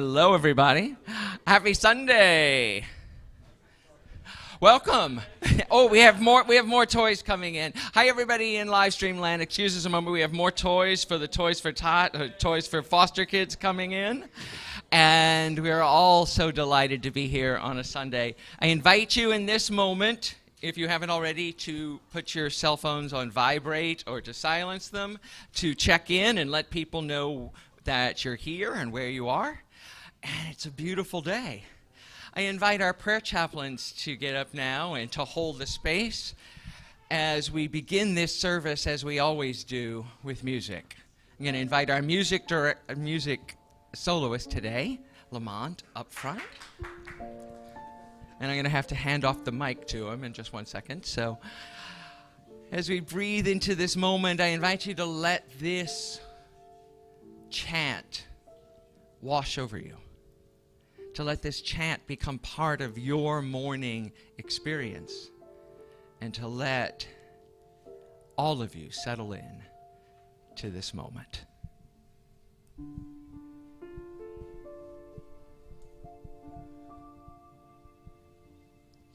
Hello, everybody. Happy Sunday. Welcome. Oh, we have more toys coming in. Hi, everybody in Livestream land. Excuse us a moment. We have more toys for the Toys for Tot, Toys for Foster Kids coming in. And we are all so delighted to be here on a Sunday. I invite you in this moment, if you haven't already, to put your cell phones on vibrate or to silence them, to check in and let people know that you're here and where you are. And it's a beautiful day. I invite our prayer chaplains to get up now and to hold the space as we begin this service, as we always do, with music. I'm going to invite our music soloist today, Lamont, up front. And I'm going to have to hand off the mic to him in just 1 second. So as we breathe into this moment, I invite you to let this chant wash over you. To let this chant become part of your morning experience. And to let all of you settle in to this moment.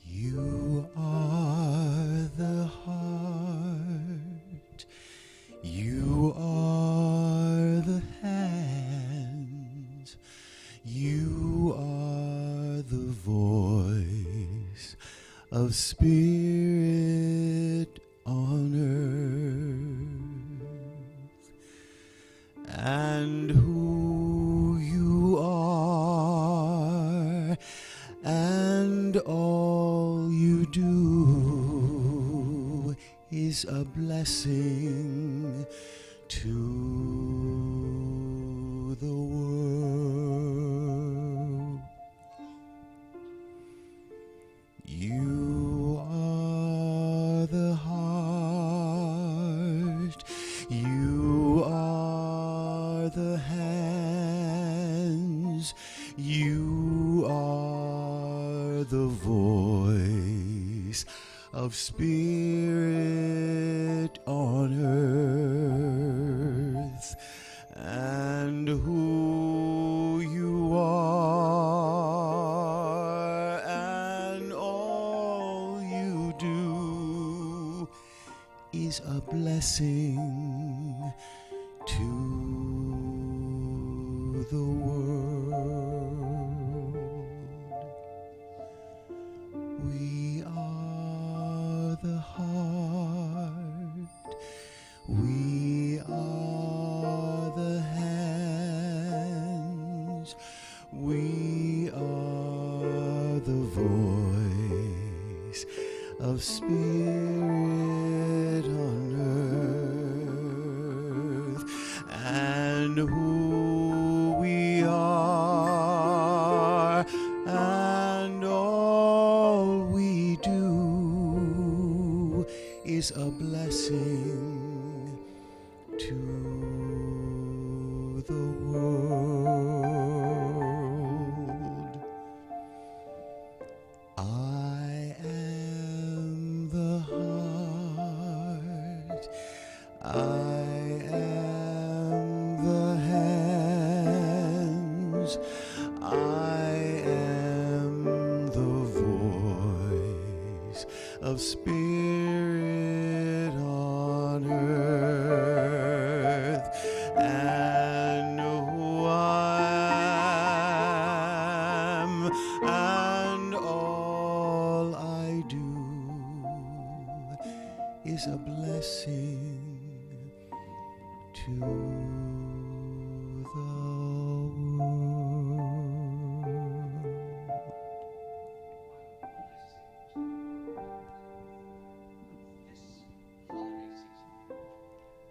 You are the heart, you are the hands, you are the voice of spirit on earth, and who you are, and all you do is a blessing to the world. You are the heart, you are the hands, you are the voice of spirit on earth, and who you are, and all you do is a blessing to the world. We are the heart, we are the hands, we are the voice of spirit on earth, and who we are, and all we do is a blessing to the world. I am the heart, I am the hands, I am the voice of spirit on earth, and who I am, and all I do is a blessing to the world.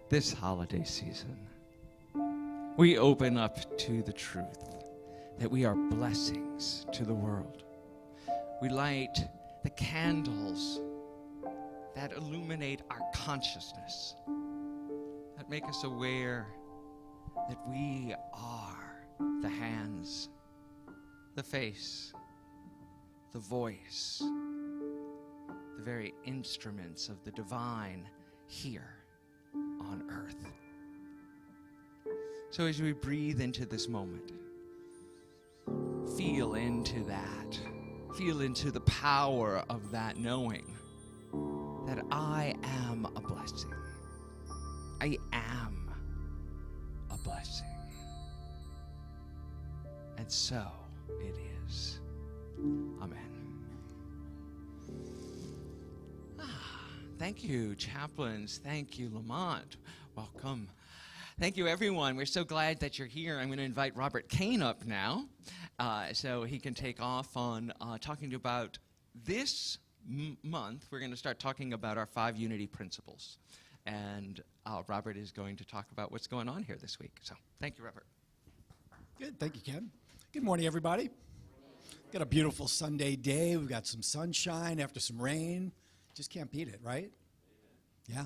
This holiday season, we open up to the truth that we are blessings to the world. We light the candles that illuminate our consciousness, that make us aware that we are the hands, the face, the voice, the very instruments of the divine here on earth. So as we breathe into this moment, feel into that. Feel into the power of that knowing that I am a blessing. I am a blessing. And so it is. Amen. Thank you, chaplains. Thank you, Lamont. Welcome. Thank you, everyone. We're so glad that you're here. I'm going to invite Robert Kane up now so he can take off on talking to you about this month. We're going to start talking about our 5 unity principles. And Robert is going to talk about what's going on here this week. So thank you, Robert. Good. Thank you, Ken. Good morning, everybody. Got a beautiful Sunday day. We've got some sunshine after some rain. Just can't beat it, right? Yeah.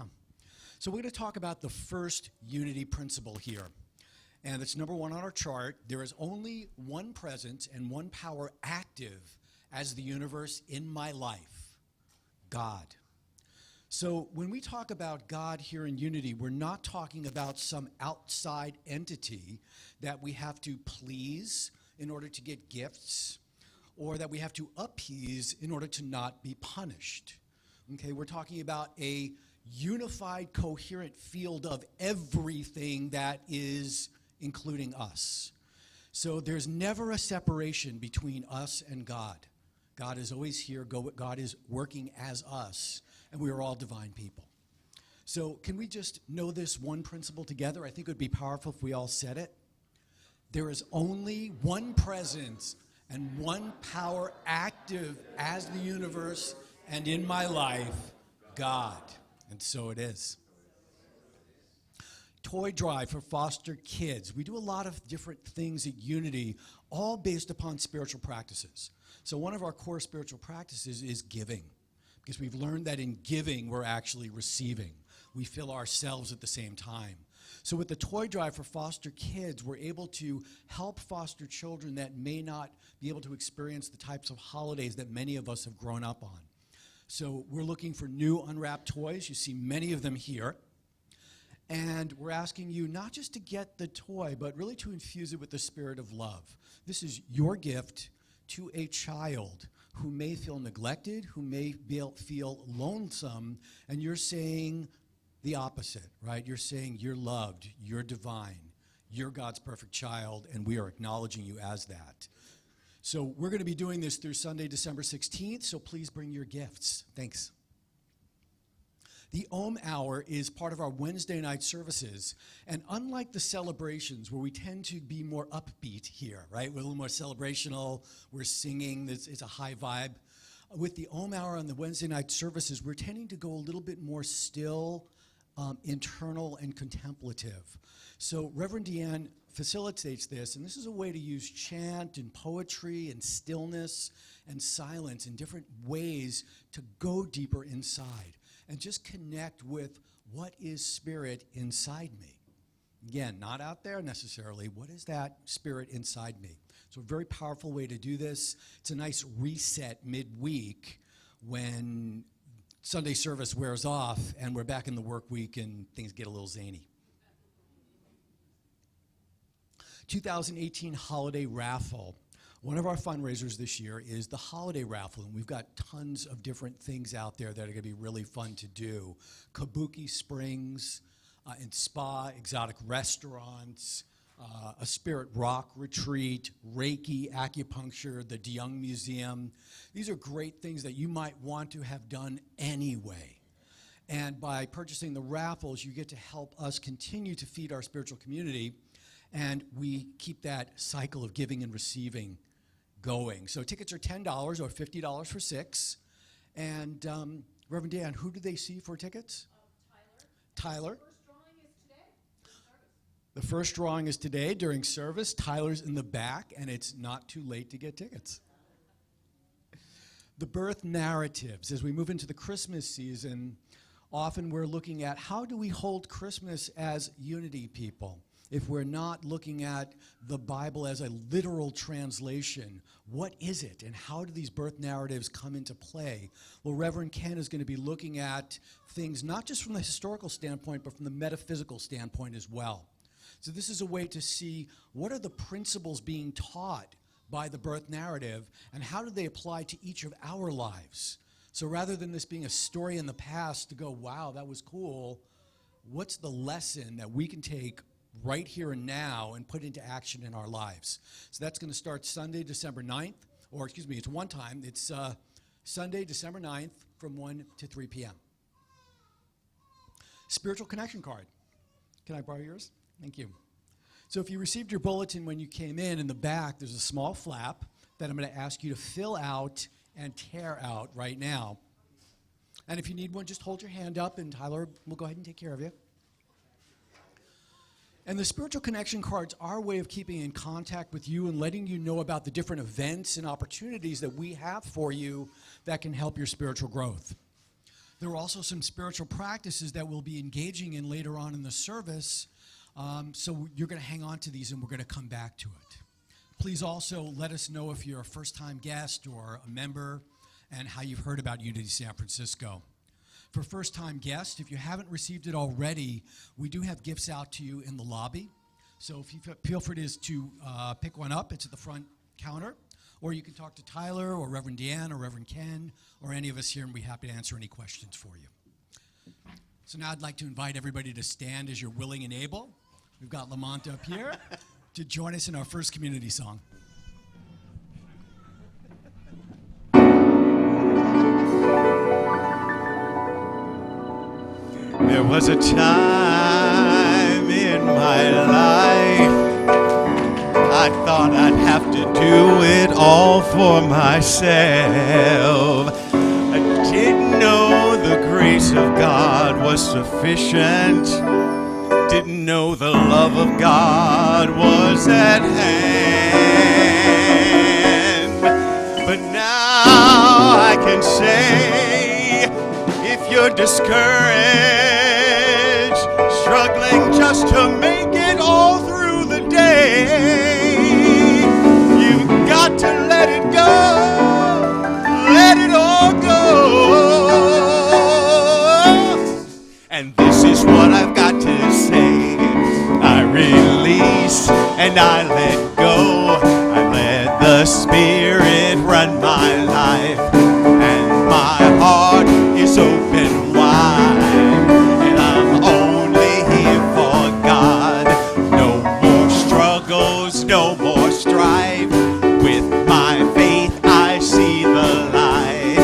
So we're going to talk about the first unity principle here. And it's number 1 on our chart. There is only one presence and one power active as the universe in my life, God. So when we talk about God here in unity, we're not talking about some outside entity that we have to please in order to get gifts, or that we have to appease in order to not be punished. Okay, we're talking about a unified, coherent field of everything that is including us. So there's never a separation between us and God. God is always here. God is working as us, and we are all divine people. So can we just know this one principle together? I think it would be powerful if we all said it. There is only one presence and one power active as the universe and in my life, God. And so it is. Toy drive for foster kids. We do a lot of different things at Unity, all based upon spiritual practices. So one of our core spiritual practices is giving, because we've learned that in giving, we're actually receiving. We fill ourselves at the same time. So with the toy drive for foster kids, we're able to help foster children that may not be able to experience the types of holidays that many of us have grown up on. So we're looking for new unwrapped toys. You see many of them here. And we're asking you not just to get the toy, but really to infuse it with the spirit of love. This is your gift to a child who may feel neglected, who may feel lonesome, and you're saying the opposite, right? You're saying you're loved, you're divine, you're God's perfect child, and we are acknowledging you as that. So we're going to be doing this through Sunday, December 16th, so please bring your gifts. Thanks. The Om Hour is part of our Wednesday night services, and unlike the celebrations where we tend to be more upbeat here, right? We're a little more celebrational, we're singing, it's a high vibe. With the Om Hour on the Wednesday night services, we're tending to go a little bit more still, internal, and contemplative. So Reverend Deanne facilitates this, and this is a way to use chant and poetry and stillness and silence in different ways to go deeper inside and just connect with what is spirit inside me. Again, not out there necessarily. What is that spirit inside me? So a very powerful way to do this. It's a nice reset midweek when Sunday service wears off and we're back in the work week and things get a little zany. 2018 holiday raffle. One of our fundraisers this year is the holiday raffle, and we've got tons of different things out there that are going to be really fun to do. Kabuki Springs and spa, exotic restaurants, a spirit rock retreat, Reiki, acupuncture, the DeYoung Museum. These are great things that you might want to have done anyway. And by purchasing the raffles, you get to help us continue to feed our spiritual community, and we keep that cycle of giving and receiving going. So tickets are $10 or $50 for 6. And Reverend Dan, who do they see for tickets? Tyler. The first drawing is today during service. Tyler's in the back, and it's not too late to get tickets. The birth narratives. As we move into the Christmas season, often we're looking at how do we hold Christmas as unity people? If we're not looking at the Bible as a literal translation, what is it and how do these birth narratives come into play? Well, Reverend Ken is going to be looking at things not just from the historical standpoint, but from the metaphysical standpoint as well. So this is a way to see what are the principles being taught by the birth narrative, and how do they apply to each of our lives? So rather than this being a story in the past to go, wow, that was cool, what's the lesson that we can take right here and now and put into action in our lives? So that's going to start Sunday, December 9th, or excuse me, it's one time. It's Sunday, December 9th from 1 to 3 p.m. Spiritual connection card. Can I borrow yours? Thank you. So if you received your bulletin when you came in the back, there's a small flap that I'm going to ask you to fill out and tear out right now. And if you need one, just hold your hand up and Tyler will go ahead and take care of you. And the spiritual connection cards are our way of keeping in contact with you and letting you know about the different events and opportunities that we have for you that can help your spiritual growth. There are also some spiritual practices that we'll be engaging in later on in the service, so you're going to hang on to these and we're going to come back to it. Please also let us know if you're a first-time guest or a member and how you've heard about Unity San Francisco. For first-time guests, if you haven't received it already, we do have gifts out to you in the lobby. So if you feel free to pick one up, it's at the front counter. Or you can talk to Tyler or Reverend Deanne or Reverend Ken or any of us here, and we'll be happy to answer any questions for you. So now I'd like to invite everybody to stand as you're willing and able. We've got Lamont up here to join us in our first community song. There was a time in my life I thought I'd have to do it all for myself. I didn't know the grace of God was sufficient. Didn't know the love of God was at hand. But now I can say, if you're discouraged, struggling just to make it all through the day, you've got to let it go, let it all go. And this is what I've got to say: I release and I let go. I let the Spirit run my life, and my heart is open wide, and I'm only here for God. No more struggles, no more strife. With my faith I see the light.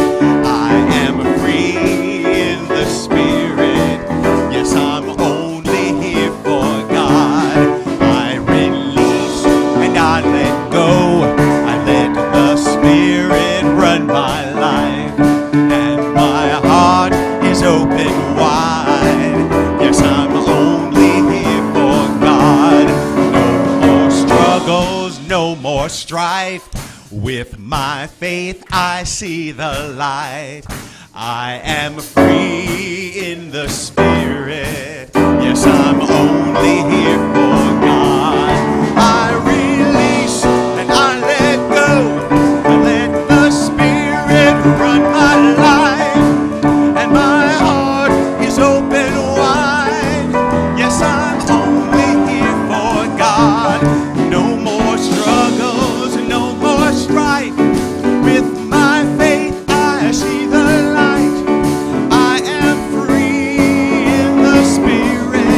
I am free in the Spirit. Yes, I'm only here for God. I release and I let go. I let the Spirit run my life, and my heart is open wide. Yes, I'm only here for God. No more struggles, no more strife. With my faith I see the light. I am free in the Spirit. Yes, I'm only here for God. I release and I let go. I let the Spirit run my life, and my heart is open wide. Yes, I'm only here for God. No more struggles, no more strife. With my faith I see the light. I am free in the Spirit.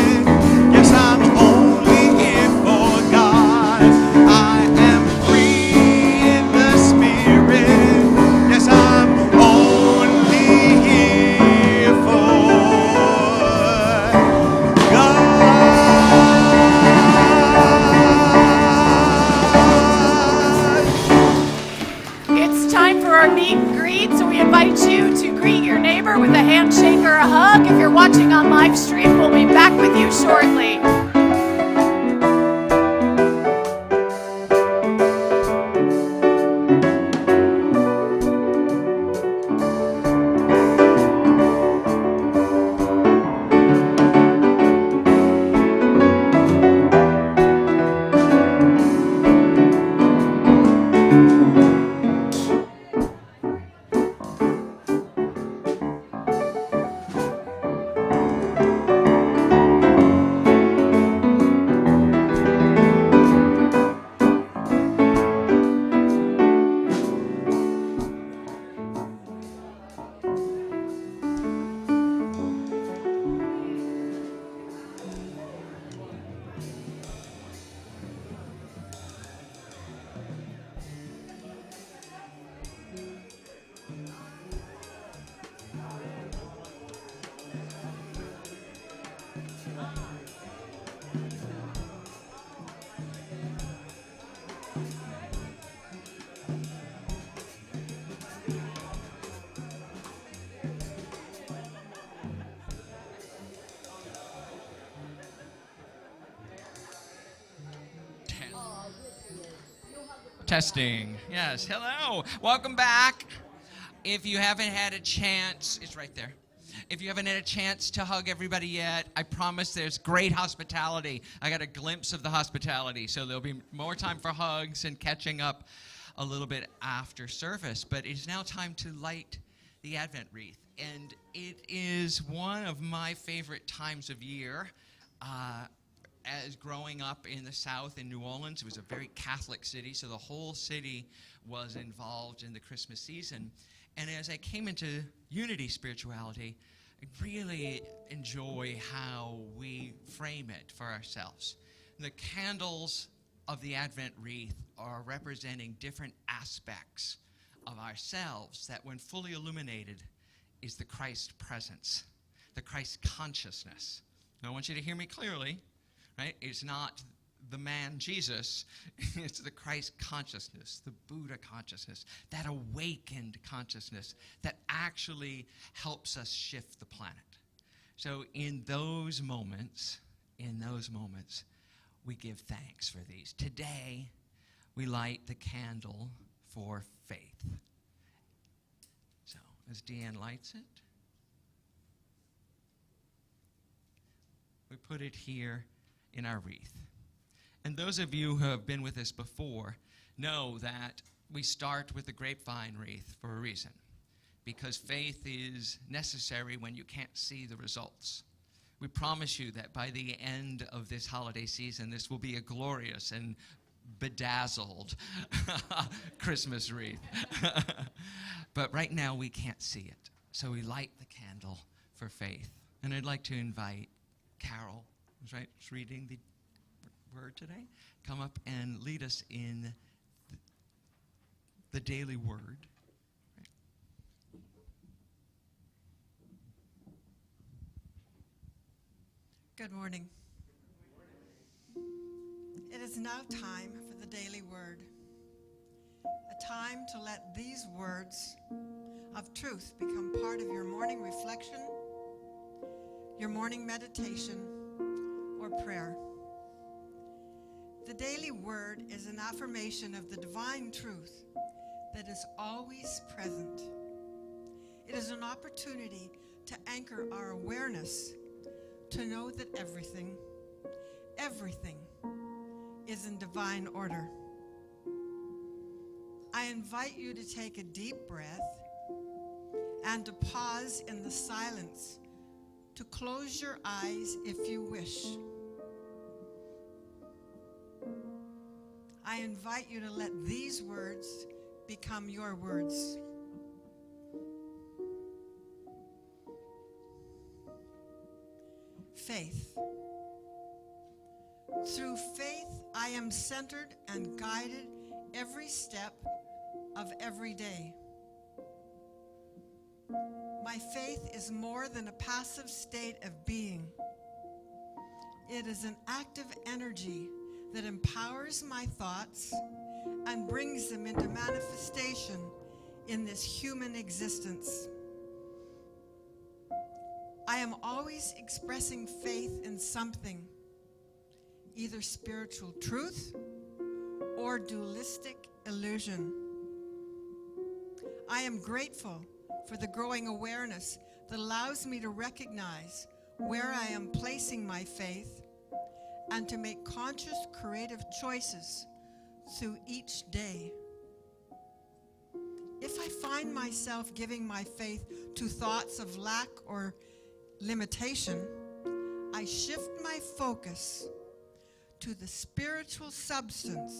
Yes, I'm only here for God. I am free in the Spirit. Yes, I'm only here for God. It's time for our meet and greet, so we invite you to greet your neighbor with a handshake or a hug. If you're watching on live stream, we'll be back with you shortly. Testing. Yes. Hello. Welcome back. If you haven't had a chance, it's right there. If you haven't had a chance to hug everybody yet, I promise there's great hospitality. I got a glimpse of the hospitality, so there'll be more time for hugs and catching up a little bit after service. But it's now time to light the Advent wreath. And it is one of my favorite times of year. As growing up in the South in New Orleans, it was a very Catholic city, so the whole city was involved in the Christmas season. And as I came into Unity spirituality, I really enjoy how we frame it for ourselves. The candles of the Advent wreath are representing different aspects of ourselves that, when fully illuminated, is the Christ presence, the Christ consciousness. Now, I want you to hear me clearly, right? It's not the man Jesus, it's the Christ consciousness, the Buddha consciousness, that awakened consciousness that actually helps us shift the planet. So in those moments, we give thanks for these. Today, we light the candle for faith. So as Deanne lights it, we put it here in our wreath. And those of you who have been with us before know that we start with the grapevine wreath for a reason, because faith is necessary when you can't see the results. We promise you that by the end of this holiday season, this will be a glorious and bedazzled Christmas wreath. But right now we can't see it, so we light the candle for faith. And I'd like to invite Carol, who's reading the word today, come up and lead us in the daily word. Good morning. It is now time for the daily word, a time to let these words of truth become part of your morning reflection, your morning meditation, or prayer. The daily word is an affirmation of the divine truth that is always present. It is an opportunity to anchor our awareness, to know that everything is in divine order. I invite you to take a deep breath and to pause in the silence, to close your eyes if you wish. I invite you to let these words become your words. Faith. Through faith, I am centered and guided every step of every day. My faith is more than a passive state of being. It is an active energy that empowers my thoughts and brings them into manifestation in this human existence. I am always expressing faith in something, either spiritual truth or dualistic illusion. I am grateful for the growing awareness that allows me to recognize where I am placing my faith and to make conscious, creative choices through each day. If I find myself giving my faith to thoughts of lack or limitation, I shift my focus to the spiritual substance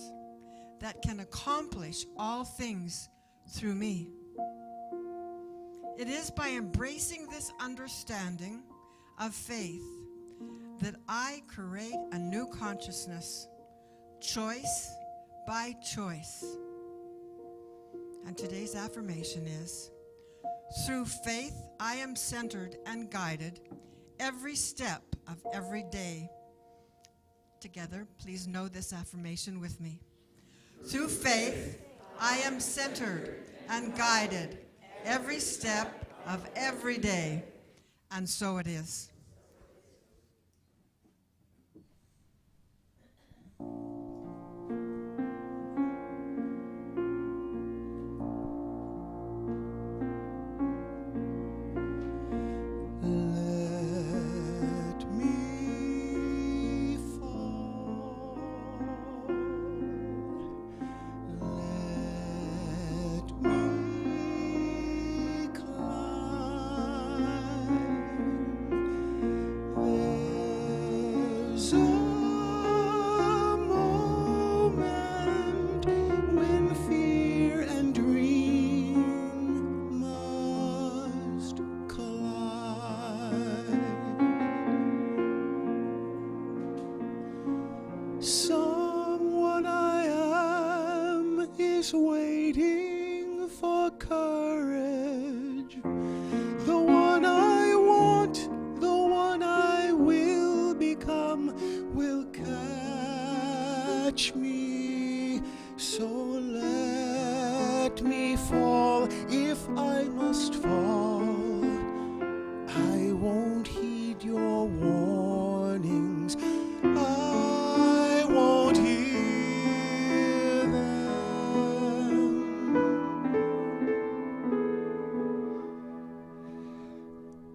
that can accomplish all things through me. It is by embracing this understanding of faith that I create a new consciousness, choice by choice. And today's affirmation is, through faith, I am centered and guided every step of every day. Together, please know this affirmation with me. Through faith, I am centered and guided every step of every day. And so it is. must fall, I won't heed your warnings. I won't hear them.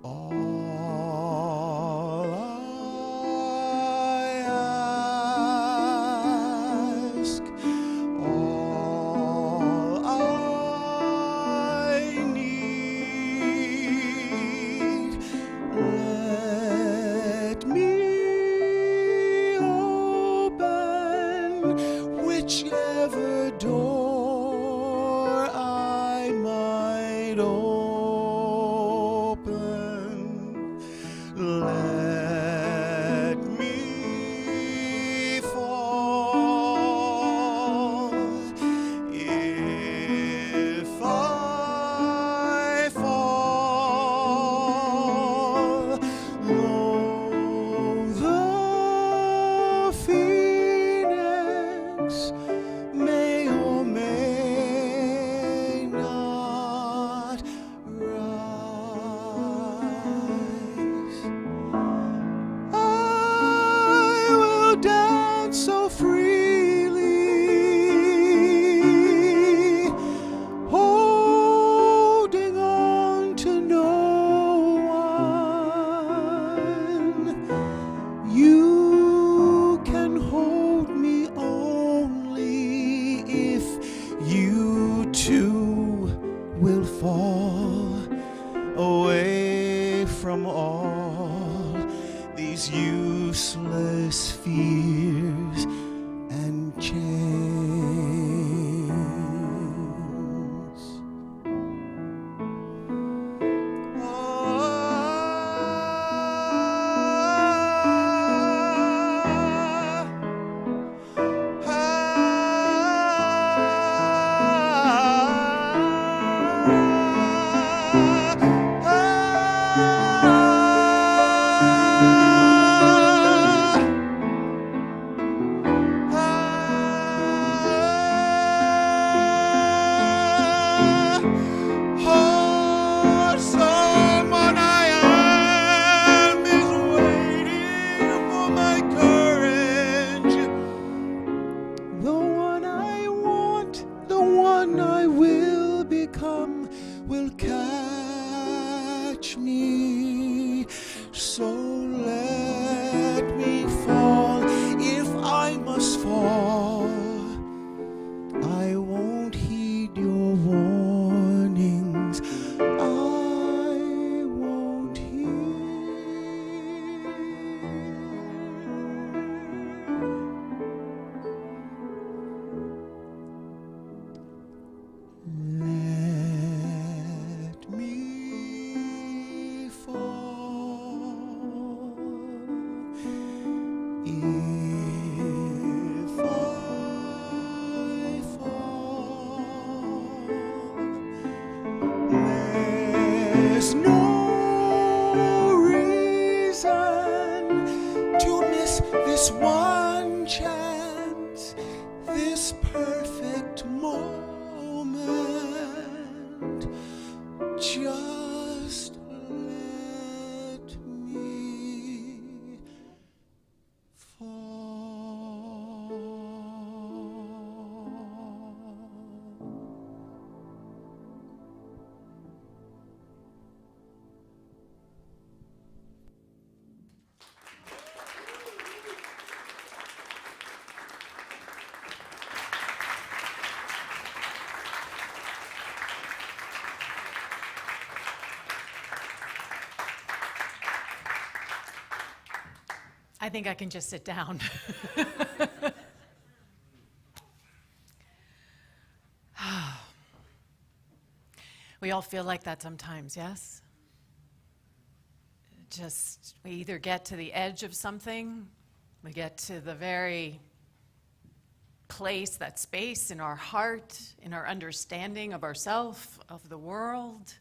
All I ask, all I need, let me open whichever door I might open. Let me fall. If I fall, though the phoenix may or may not rise, I will dance so freely, holding on to no one. You can hold me only if you too will fall away from all these useless fears and chains. Someone I am is waiting for my courage. The one I want, the one I will become, will catch me. So let me fall if I must fall. I won't heed your warnings. I won't heed. Let me fall. If I fall, there's no reason to miss this one chance, this perfect moment. Just let me fall. I think I can just sit down. We all feel like that sometimes, yes? Just, we either get to the edge of something, we get to the very place, that space in our heart, in our understanding of ourselves, of the world,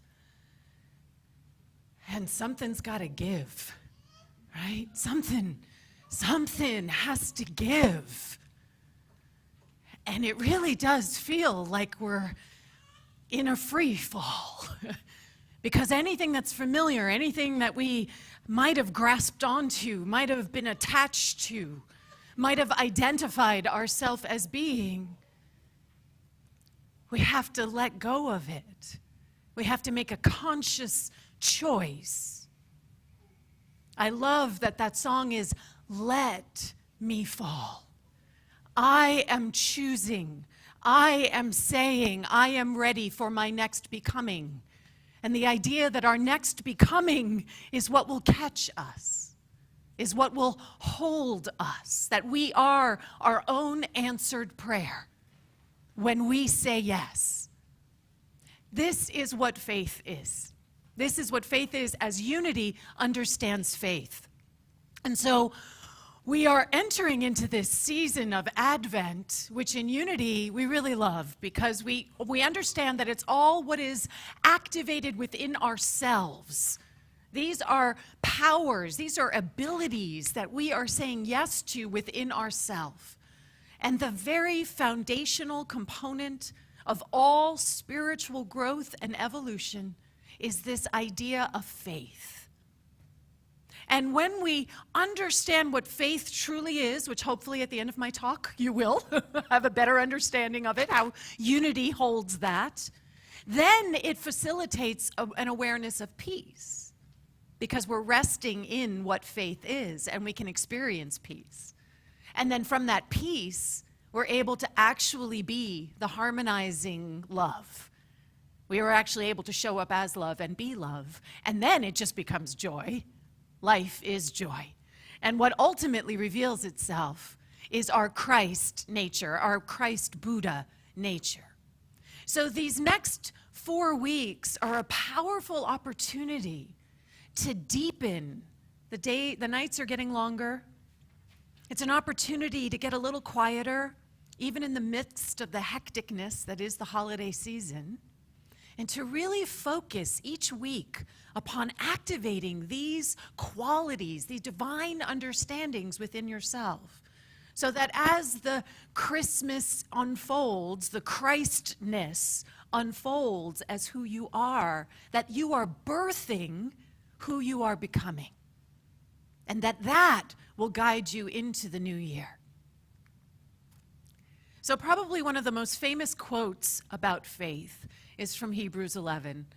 and something's got to give, right? Something has to give. And it really does feel like we're in a free fall. Because anything that's familiar, anything that we might have grasped onto, might have been attached to, might have identified ourselves as being, we have to let go of it. We have to make a conscious choice. I love that that song is, "Let me fall." I am choosing. I am saying I am ready for my next becoming. And the idea that our next becoming is what will catch us, is what will hold us, that we are our own answered prayer when we say yes. This is what faith is. This is what faith is as Unity understands faith. And so we are entering into this season of Advent, which in Unity we really love because we understand that it's all what is activated within ourselves. These are powers, these are abilities that we are saying yes to within ourselves. And the very foundational component of all spiritual growth and evolution is this idea of faith. And when we understand what faith truly is, which hopefully at the end of my talk you will have a better understanding of it, how Unity holds that, then it facilitates an awareness of peace because we're resting in what faith is and we can experience peace. And then from that peace, we're able to actually be the harmonizing love. We are actually able to show up as love and be love. And then it just becomes joy. Life is joy. And what ultimately reveals itself is our Christ nature, our Christ Buddha nature. So these next 4 weeks are a powerful opportunity to deepen. The nights are getting longer. It's an opportunity to get a little quieter, even in the midst of the hecticness that is the holiday season, and to really focus each week upon activating these qualities, these divine understandings within yourself, so that as the Christmas unfolds, the Christness unfolds as who you are, that you are birthing who you are becoming, and that will guide you into the new year. So probably one of the most famous quotes about faith is from Hebrews 11.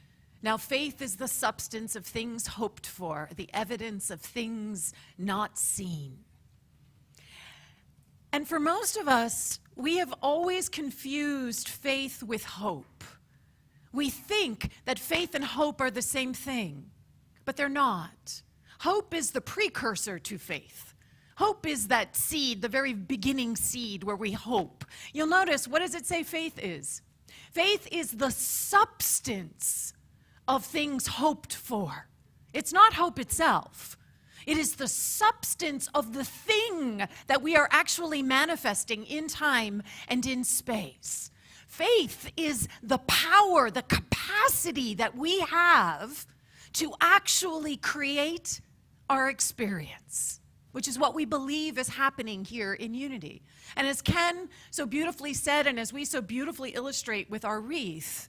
Now faith is the substance of things hoped for, the evidence of things not seen. And for most of us, we have always confused faith with hope. We think that faith and hope are the same thing, but they're not. Hope is the precursor to faith. Hope is that seed, the very beginning seed where we hope. You'll notice, what does it say faith is? Faith is the substance of things hoped for. It's not hope itself. It is the substance of the thing that we are actually manifesting in time and in space. Faith is the power, the capacity that we have to actually create our experience, which is what we believe is happening here in Unity. And as Ken so beautifully said, and as we so beautifully illustrate with our wreath,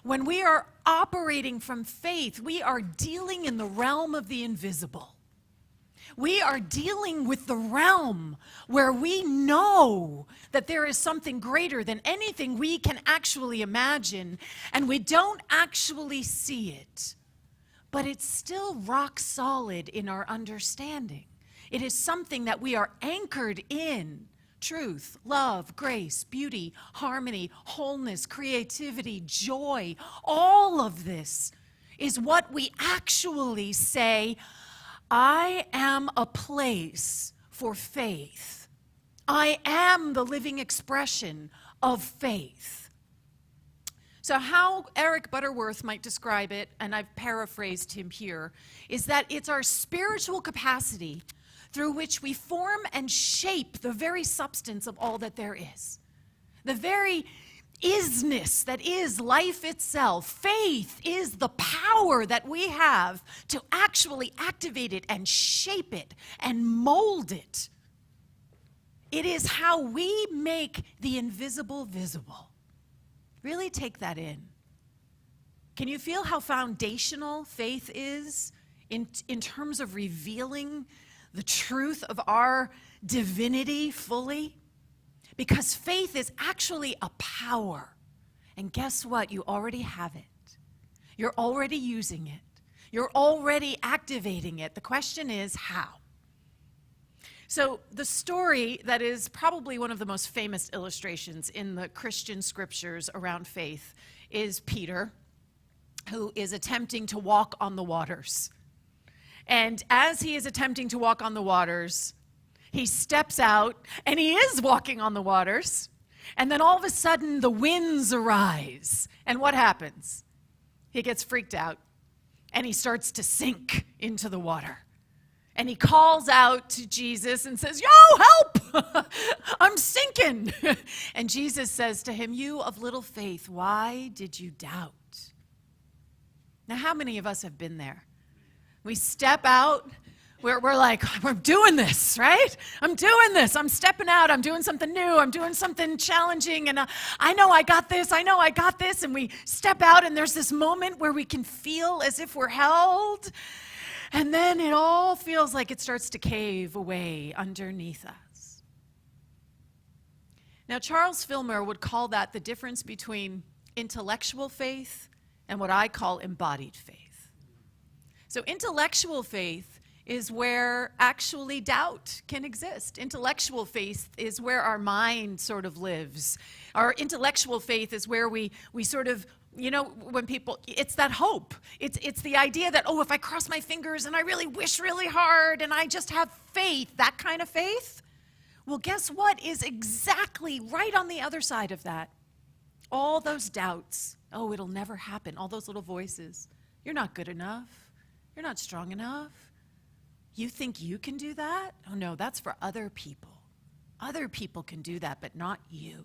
when we are operating from faith, we are dealing in the realm of the invisible. We are dealing with the realm where we know that there is something greater than anything we can actually imagine, and we don't actually see it. But it's still rock solid in our understanding. It is something that we are anchored in. Truth, love, grace, beauty, harmony, wholeness, creativity, joy. All of this is what we actually say, I am a place for faith. I am the living expression of faith. So how Eric Butterworth might describe it, and I've paraphrased him here, is that it's our spiritual capacity through which we form and shape the very substance of all that there is. The very isness that is life itself. Faith is the power that we have to actually activate it and shape it and mold it. It is how we make the invisible visible. Really take that in. Can you feel how foundational faith is in terms of revealing the truth of our divinity fully? Because faith is actually a power. And guess what? You already have it. You're already using it. You're already activating it. The question is how? So the story that is probably one of the most famous illustrations in the Christian scriptures around faith is Peter, who is attempting to walk on the waters. And as he is attempting to walk on the waters, he steps out, and he is walking on the waters. And then all of a sudden, the winds arise. And what happens? He gets freaked out, and he starts to sink into the water. And he calls out to Jesus and says, "Yo, help! I'm sinking." And Jesus says to him, "You of little faith, why did you doubt?" Now, how many of us have been there? We step out, we're like, we're doing this, right? I'm doing this. I'm stepping out. I'm doing something new. I'm doing something challenging. And I know I got this. I know I got this. And we step out, and there's this moment where we can feel as if we're held. And then it all feels like it starts to cave away underneath us. Now, Charles Filmer would call that the difference between intellectual faith and what I call embodied faith. So intellectual faith is where actually doubt can exist. Intellectual faith is where our mind sort of lives. Our intellectual faith is where we sort of, you know, when people, it's that hope. It's the idea that, oh, if I cross my fingers and I really wish really hard and I just have faith, that kind of faith. Well, guess what is exactly right on the other side of that? All those doubts. Oh, it'll never happen. All those little voices. You're not good enough. You're not strong enough. You think you can do that? Oh no, that's for other people. Other people can do that, but not you.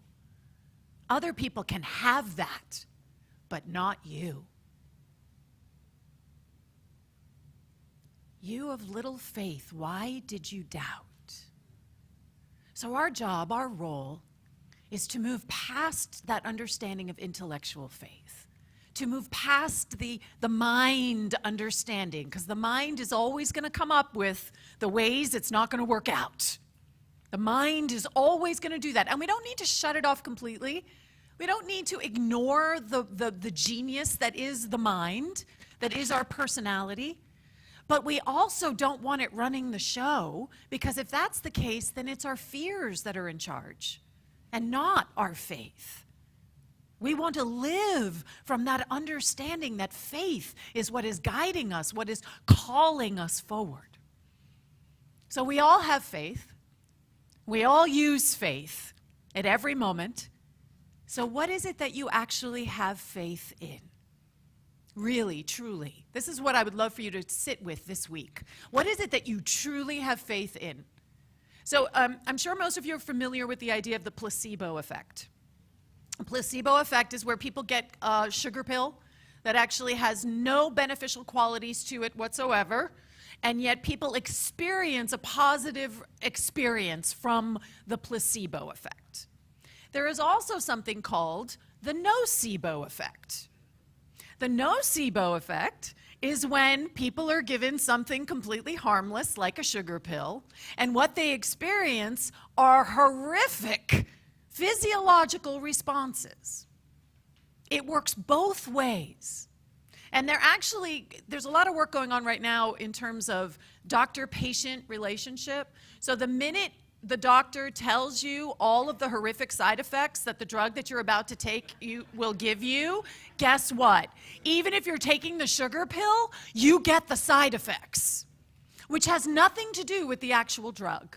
Other people can have that, but not you. You of little faith, why did you doubt? So our job, our role, is to move past that understanding of intellectual faith. To move past the mind understanding, because the mind is always going to come up with the ways it's not going to work out. The mind is always going to do that. And we don't need to shut it off completely. We don't need to ignore the genius that is the mind, that is our personality. But we also don't want it running the show, because if that's the case, then it's our fears that are in charge and not our faith. We want to live from that understanding that faith is what is guiding us, what is calling us forward. So we all have faith. We all use faith at every moment. So what is it that you actually have faith in? Really, truly. This is what I would love for you to sit with this week. What is it that you truly have faith in? So I'm sure most of you are familiar with the idea of the placebo effect. A placebo effect is where people get a sugar pill that actually has no beneficial qualities to it whatsoever, and yet people experience a positive experience from the placebo effect. There is also something called the nocebo effect. The nocebo effect is when people are given something completely harmless, like a sugar pill, and what they experience are horrific physiological responses. It works both ways. And there's a lot of work going on right now in terms of doctor-patient relationship. So the minute the doctor tells you all of the horrific side effects that the drug that you're about to take will give you, guess what? Even if you're taking the sugar pill, you get the side effects, which has nothing to do with the actual drug.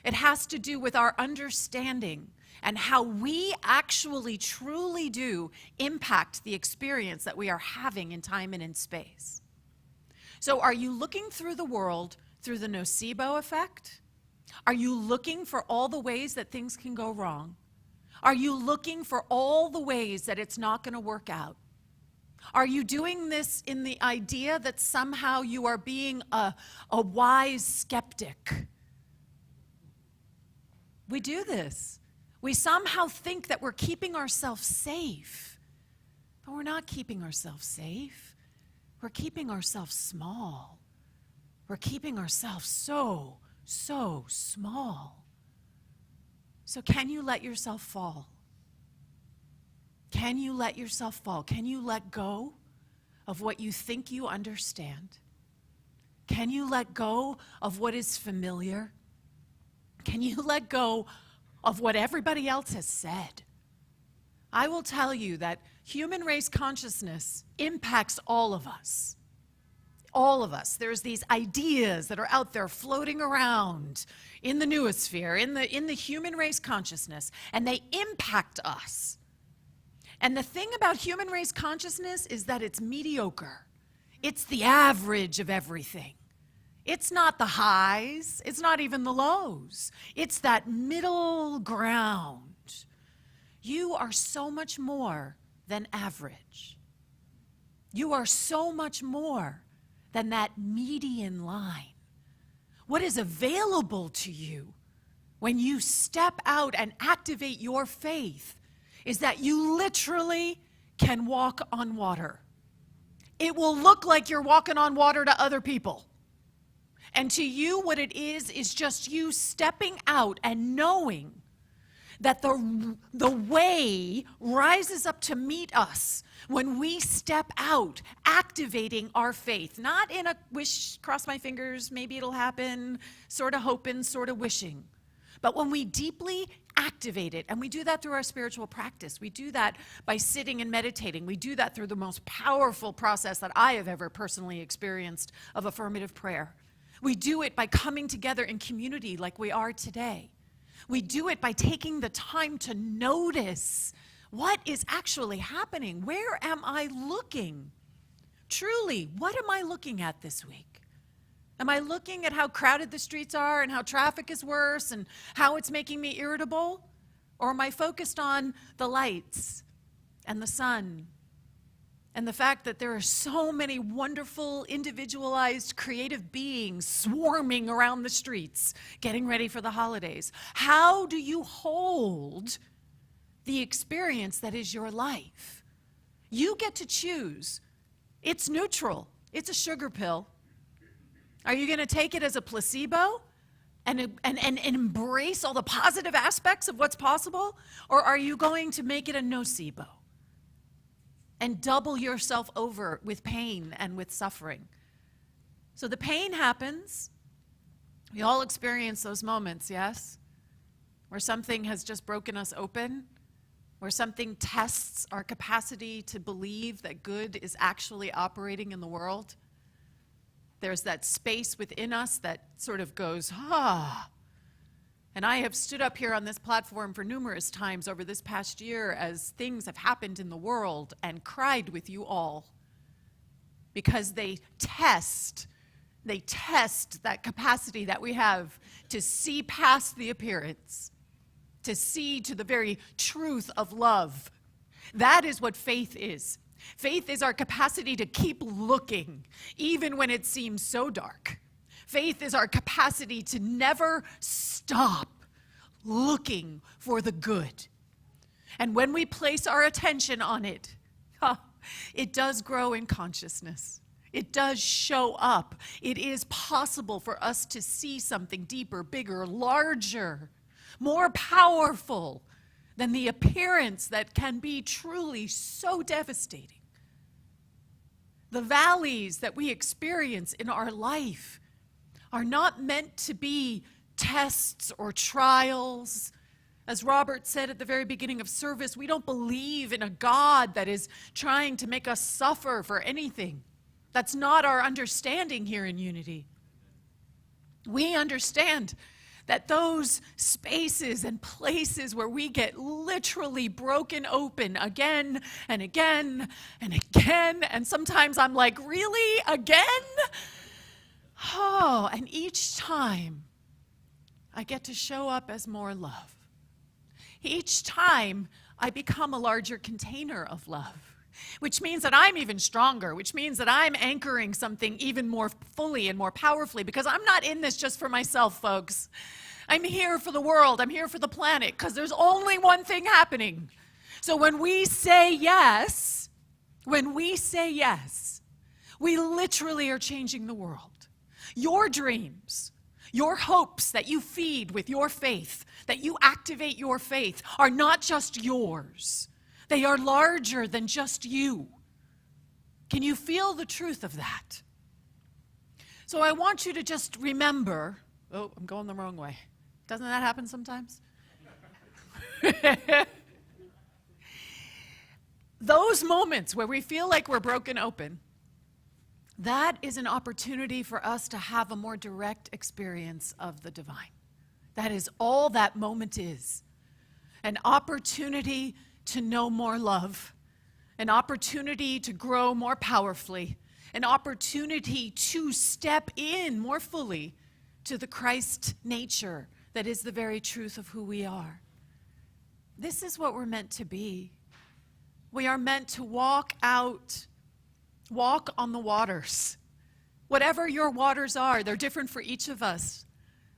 It has to do with our understanding and how we actually truly do impact the experience that we are having in time and in space. So are you looking through the world through the nocebo effect? Are you looking for all the ways that things can go wrong? Are you looking for all the ways that it's not going to work out? Are you doing this in the idea that somehow you are being a wise skeptic? We do this. We somehow think that we're keeping ourselves safe. But we're not keeping ourselves safe. We're keeping ourselves small. We're keeping ourselves so small. So can you let yourself fall? Can you let yourself fall? Can you let go of what you think you understand? Can you let go of what is familiar? Can you let go of what everybody else has said? I will tell you that human race consciousness impacts all of us. All of us. There's these ideas that are out there floating around in the noosphere, in the human race consciousness, and they impact us. And the thing about human race consciousness is that it's mediocre. It's the average of everything. It's not the highs. It's not even the lows. It's that middle ground. You are so much more than average. You are so much more than that median line. What is available to you when you step out and activate your faith is that you literally can walk on water. It will look like you're walking on water to other people. And to you, what it is just you stepping out and knowing that the way rises up to meet us when we step out, activating our faith. Not in a wish, cross my fingers, maybe it'll happen, sort of hoping, sort of wishing. But when we deeply activate it, and we do that through our spiritual practice. We do that by sitting and meditating. We do that through the most powerful process that I have ever personally experienced of affirmative prayer. We do it by coming together in community like we are today. We do it by taking the time to notice what is actually happening. Where am I looking? Truly, what am I looking at this week? Am I looking at how crowded the streets are and how traffic is worse and how it's making me irritable? Or am I focused on the lights and the sun and the fact that there are so many wonderful, individualized, creative beings swarming around the streets, getting ready for the holidays? How do you hold the experience that is your life? You get to choose. It's neutral. It's a sugar pill. Are you going to take it as a placebo and embrace all the positive aspects of what's possible? Or are you going to make it a nocebo and double yourself over with pain and with suffering? So the pain happens. We all experience those moments, yes? Where something has just broken us open, where something tests our capacity to believe that good is actually operating in the world. There's that space within us that sort of goes, ah. And I have stood up here on this platform for numerous times over this past year as things have happened in the world and cried with you all because they test that capacity that we have to see past the appearance, to see to the very truth of love. That is what faith is. Faith is our capacity to keep looking, even when it seems so dark. Faith is our capacity to never stop looking for the good. And when we place our attention on it, it does grow in consciousness. It does show up. It is possible for us to see something deeper, bigger, larger, more powerful than the appearance that can be truly so devastating. The valleys that we experience in our life are not meant to be tests or trials. As Robert said at the very beginning of service, we don't believe in a God that is trying to make us suffer for anything. That's not our understanding here in Unity. We understand that those spaces and places where we get literally broken open again and again and again, and sometimes I'm like, really? Again? Oh, and each time I get to show up as more love. Each time I become a larger container of love, which means that I'm even stronger, which means that I'm anchoring something even more fully and more powerfully, because I'm not in this just for myself, folks. I'm here for the world. I'm here for the planet, because there's only one thing happening. So when we say yes, When we say yes, we literally are changing the world. Your dreams, your hopes that you feed with your faith, that you activate your faith, are not just yours. They are larger than just you. Can you feel the truth of that? So I want you to just remember, oh, I'm going the wrong way. Doesn't that happen sometimes? Those moments where we feel like we're broken open, that is an opportunity for us to have a more direct experience of the divine. That is all that moment is. An opportunity to know more love, an opportunity to grow more powerfully, an opportunity to step in more fully to the Christ nature that is the very truth of who we are. This is what we're meant to be. We are meant to walk out, walk on the waters. Whatever your waters are, they're different for each of us.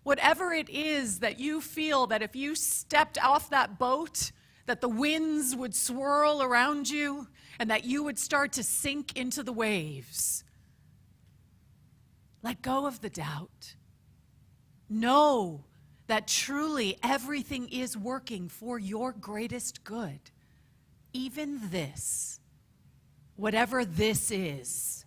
Whatever it is that you feel that if you stepped off that boat, that the winds would swirl around you and that you would start to sink into the waves. Let go of the doubt. Know that truly everything is working for your greatest good. Even this, whatever this is,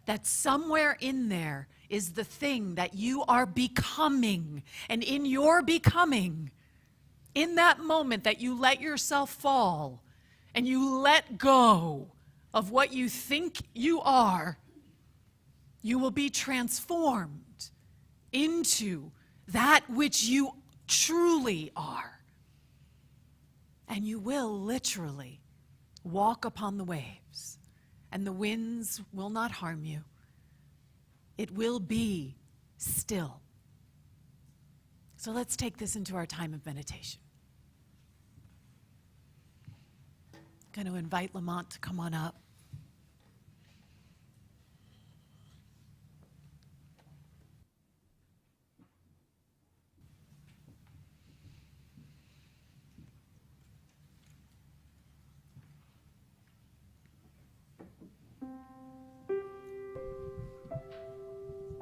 that somewhere in there is the thing that you are becoming. And in your becoming, in that moment that you let yourself fall and you let go of what you think you are, you will be transformed into that which you truly are. And you will literally walk upon the waves, and the winds will not harm you. It will be still. So let's take this into our time of meditation. I'm going to invite Lamont to come on up.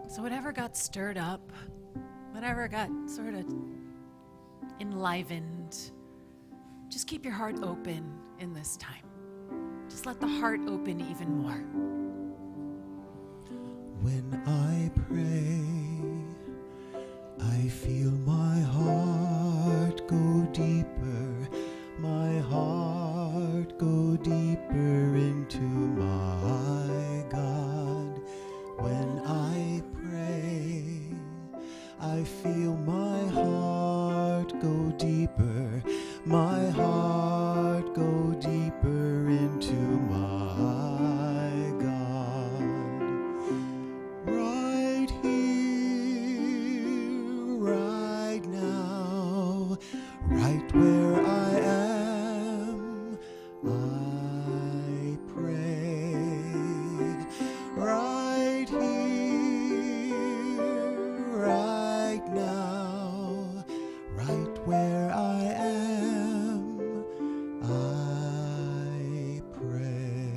So whatever got stirred up, whatever got sort of enlivened, just keep your heart open in this time. Just let the heart open even more. When I pray, I feel my heart go deeper, my heart go deeper into my God. When I pray, I feel my heart go deeper, my heart go deeper into my God. Right here, right now, right where I am, I pray. Right here, right now, right where I am, I pray.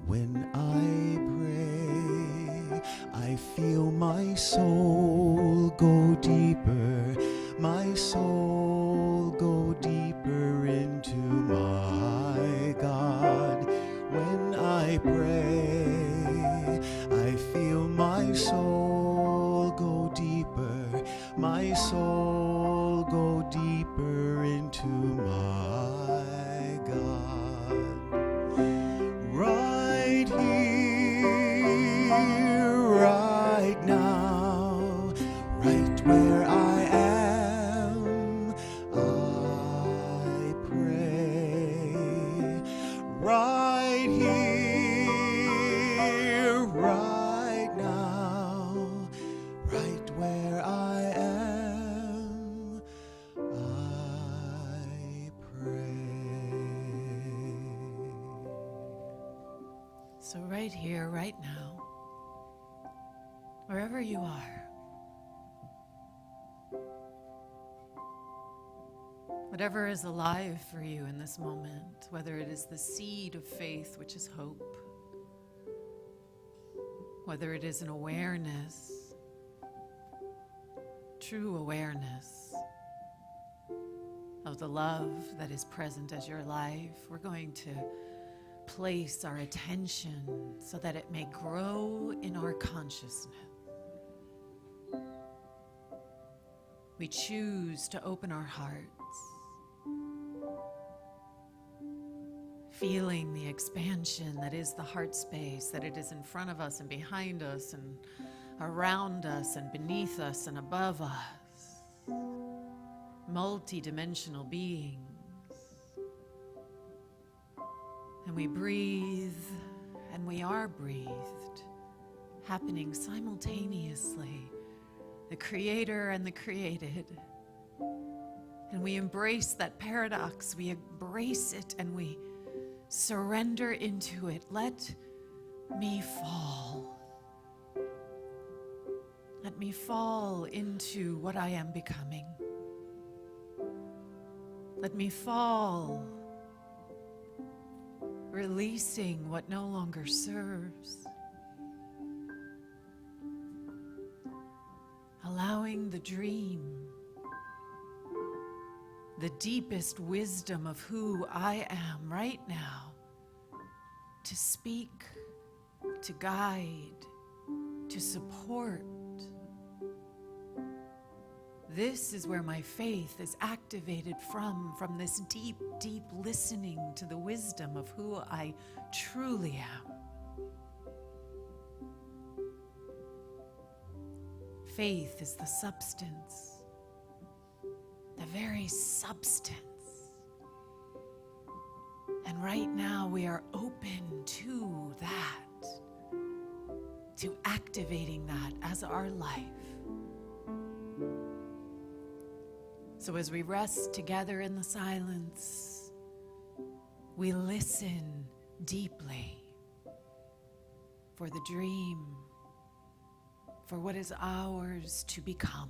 When I pray, I feel my soul go deeper, my soul go deeper into my God. When I pray, I feel my soul go deeper, my soul go deeper into my God. Right here, right now, right where I am, I pray. Right here, right now, right where I am, I pray. So right here, right now, wherever you are, Whatever is alive for you in this moment, whether it is the seed of faith, which is hope, whether it is an awareness, true awareness of the love that is present as your life, we're going to place our attention so that it may grow in our consciousness. We choose to open our hearts, feeling the expansion that is the heart space, that it is in front of us and behind us and around us and beneath us and above us. Multi-dimensional beings. And we breathe, and we are breathed, happening simultaneously, the creator and the created. And we embrace that paradox, we embrace it, and we surrender into it. Let me fall. Let me fall into what I am becoming. Let me fall, releasing what no longer serves. Allowing the dream, the deepest wisdom of who I am right now, to speak, to guide, to support. This is where my faith is activated from this deep, deep listening to the wisdom of who I truly am. Faith is the substance, the very substance. And right now we are open to that, to activating that as our life. So as we rest together in the silence, we listen deeply for the dream, for what is ours to become.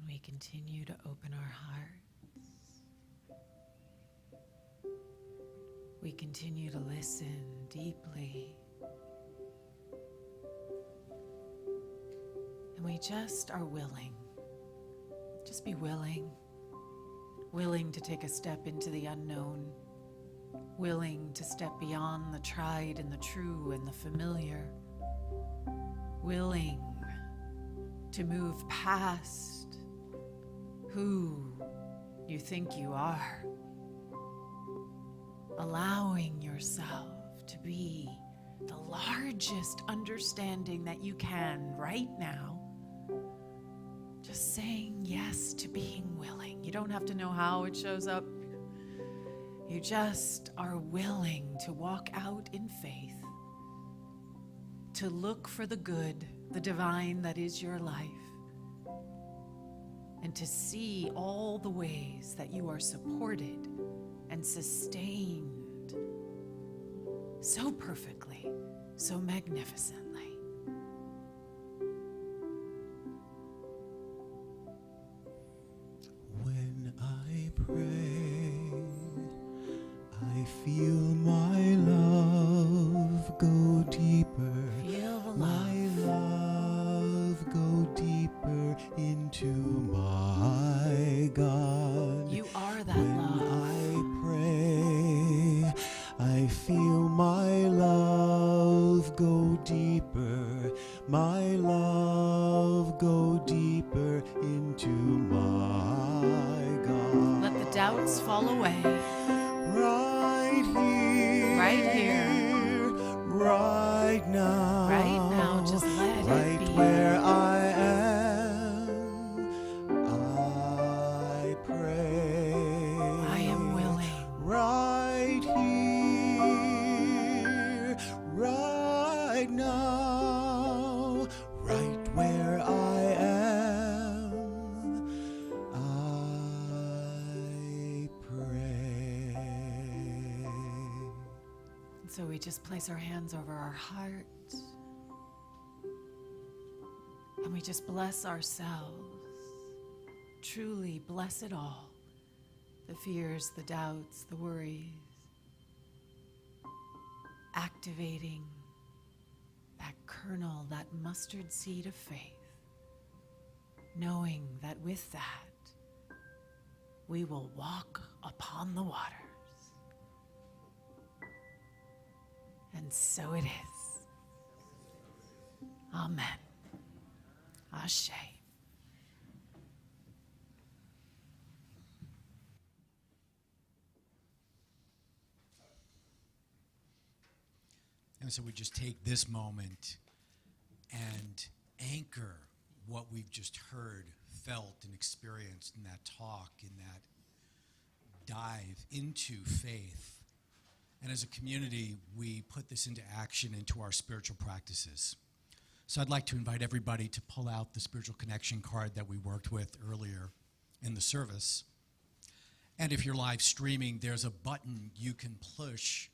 We continue to open our hearts. We continue to listen deeply. And we just are willing. Just be willing. Willing to take a step into the unknown. Willing to step beyond the tried and the true and the familiar. Willing to move past who you think you are, allowing yourself to be the largest understanding that you can right now. Just saying yes to being willing. You don't have to know how it shows up. You just are willing to walk out in faith, to look for the good, the divine that is your life, and to see all the ways that you are supported and sustained so perfectly, so magnificently. When I pray, I feel my love go deeper. Feel the My love. love go deeper into my God. You are that When love. I pray, I feel my love go deeper. My love go deeper into my God. Let the doubts fall away. Right here. Right here. Right now. Right now, just let it right be. where I am, I pray. I am willing. Right here, right now, right where I am, I pray. And so we just place our hands over our heart. And we just bless ourselves. Truly bless it all. The fears, the doubts, the worries. Activating that kernel, that mustard seed of faith. Knowing that with that, we will walk upon the waters. And so it is. Amen. Ashe. And so we just take this moment and anchor what we've just heard, felt, and experienced in that talk, in that dive into faith. And as a community, we put this into action into our spiritual practices. So I'd like to invite everybody to pull out the spiritual connection card that we worked with earlier in the service. And if you're live streaming, there's a button you can push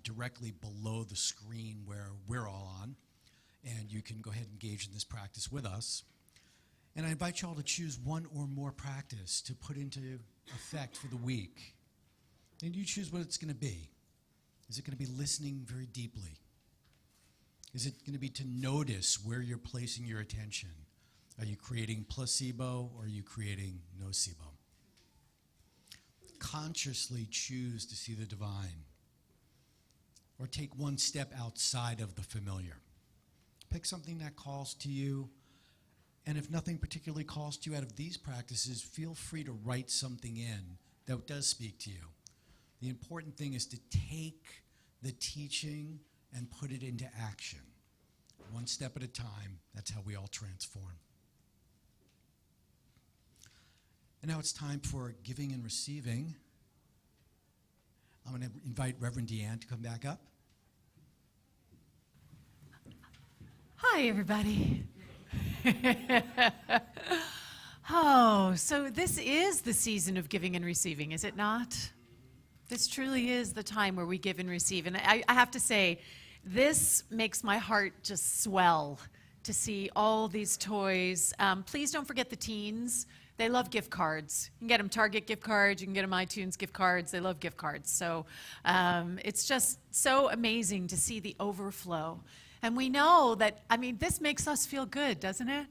directly below the screen where we're all on. And you can go ahead and engage in this practice with us. And I invite you all to choose one or more practice to put into effect for the week. And you choose what it's going to be. Is it going to be listening very deeply? Is it going to be to notice where you're placing your attention? Are you creating placebo or are you creating nocebo? Consciously choose to see the divine. Or take one step outside of the familiar. Pick something that calls to you. And if nothing particularly calls to you out of these practices, feel free to write something in that does speak to you. The important thing is to take the teaching and put it into action. One step at a time, that's how we all transform. And now it's time for giving and receiving. I'm going to invite Reverend Deanne to come back up. Hi, everybody. Oh, so this is the season of giving and receiving, is it not? This truly is the time where we give and receive. And I have to say, this makes my heart just swell to see all these toys. Please don't forget the teens. They love gift cards. You can get them Target gift cards. You can get them iTunes gift cards. They love gift cards. So it's just so amazing to see the overflow. And we know that, this makes us feel good, doesn't it?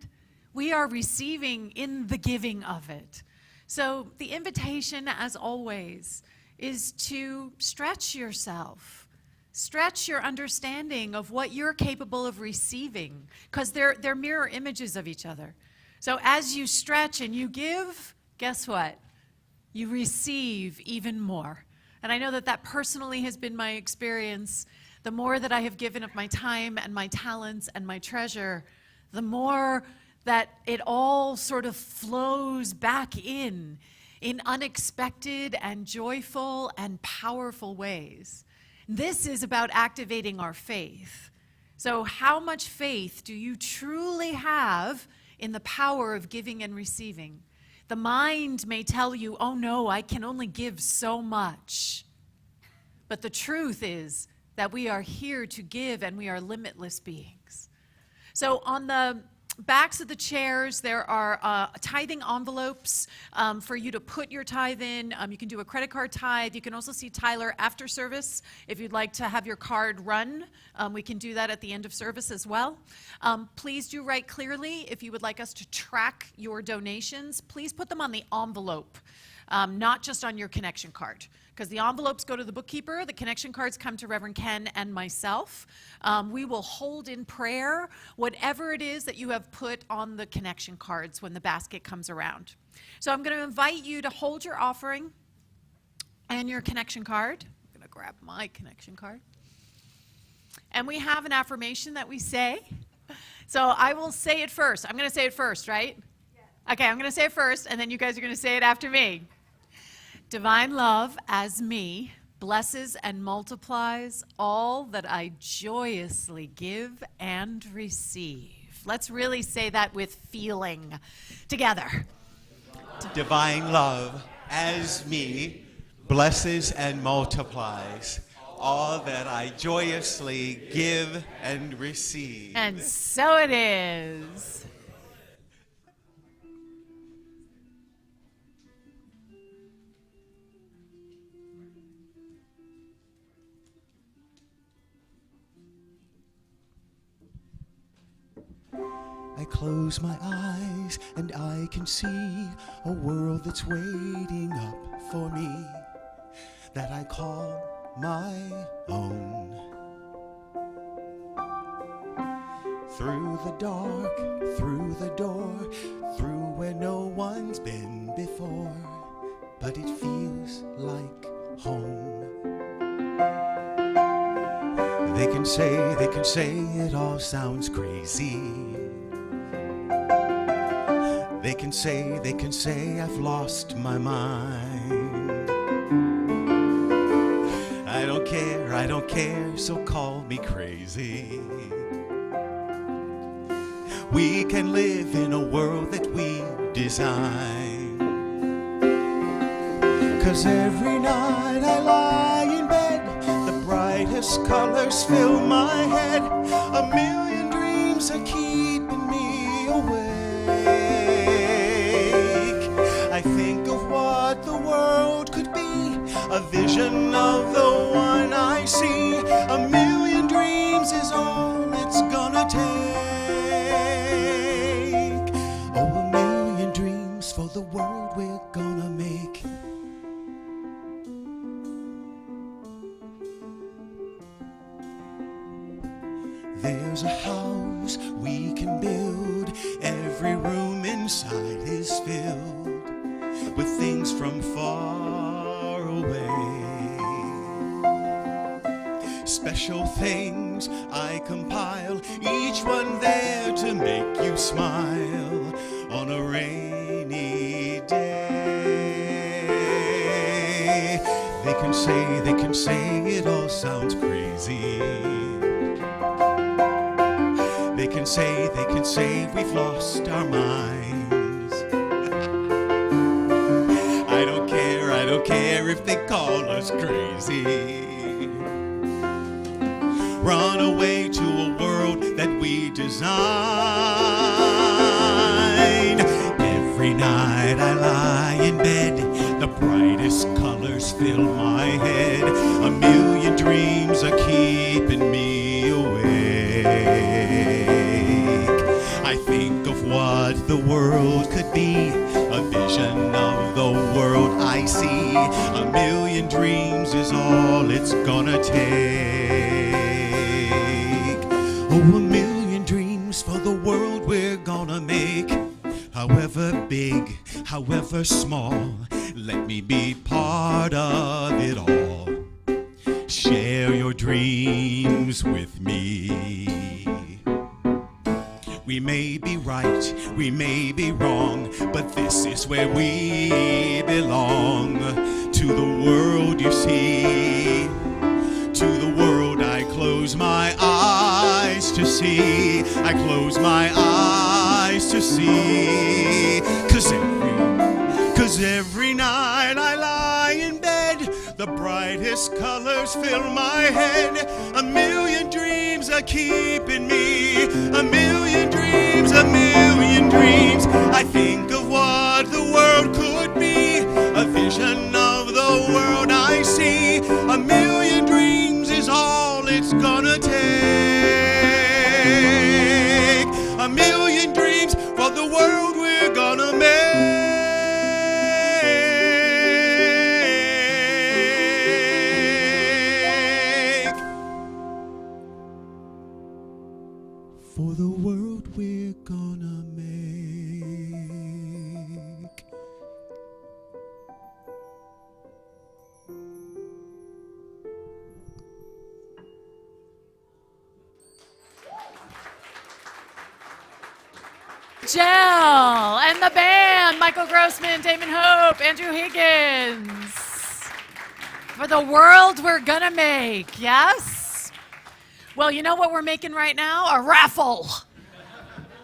We are receiving in the giving of it. So the invitation, as always, is to stretch yourself. Stretch your understanding of what you're capable of receiving, because they're mirror images of each other. So as you stretch and you give, guess what? You receive even more. And I know that personally has been my experience, the more that I have given of my time and my talents and my treasure, the more that it all sort of flows back in unexpected and joyful and powerful ways. This is about activating our faith. So how much faith do you truly have in the power of giving and receiving? The mind may tell you, oh no, I can only give so much. But the truth is that we are here to give and we are limitless beings. So on the backs of the chairs, there are tithing envelopes for you to put your tithe in. You can do a credit card tithe. You can also see Tyler after service if you'd like to have your card run. We can do that at the end of service as well. Please do write clearly if you would like us to track your donations. Please put them on the envelope, not just on your connection card. Because the envelopes go to the bookkeeper, the connection cards come to Reverend Ken and myself. We will hold in prayer whatever it is that you have put on the connection cards when the basket comes around. So I'm going to invite you to hold your offering and your connection card. I'm going to grab my connection card. And we have an affirmation that we say. So I will say it first. I'm going to say it first, right? Yes. Okay, I'm going to say it first, and then you guys are going to say it after me. Divine love as me blesses and multiplies all that I joyously give and receive. Let's really say that with feeling together. Divine love as me blesses and multiplies all that I joyously give and receive. And so it is. I close my eyes and I can see a world that's waiting up for me that I call my own. Through the dark, through the door, through where no one's been before, but it feels like home. They can say it all sounds crazy. They can say I've lost my mind. I don't care, so call me crazy. We can live in a world that we design. 'Cause every night I lie in bed, the brightest colors fill my head. A million dreams are keeping me awake. I think of what the world could be, a vision of the one I see. A million dreams is all it's gonna take. Oh, a million dreams for the world we're gonna make. There's a house we can build. Every room inside is filled with things from far away. Special things I compile, each one there to make you smile on a rainy day. They can say it all sounds crazy. They can say we've lost our minds. I don't care if they call us crazy. Run away to a world that we design. Every night I lie in bed, the brightest colors fill my head. A million dreams are keeping me awake. I think of what the world could be, a vision of the world I see. A million dreams is all it's gonna take. Oh, a million dreams for the world we're gonna make. However big, however small, let me be part of it all. Share your dreams goes with me. We may be right, we may be wrong, but this is where we belong. To the world you see, to the world I close my eyes to see. I close my eyes to see. 'Cause every night I lie in bed, the brightest colors fill my head. A million dreams are keeping me. A million dreams, a million dreams. I think of what the world could be. A vision of the world I see. A million dreams is all it's gonna take. A million dreams for the world we're gonna make. For the world we're gonna make. Jill and the band, Michael Grossman, Damon Hope, Andrew Higgins. For the world we're gonna make, yes? Well, you know what we're making right now? A raffle.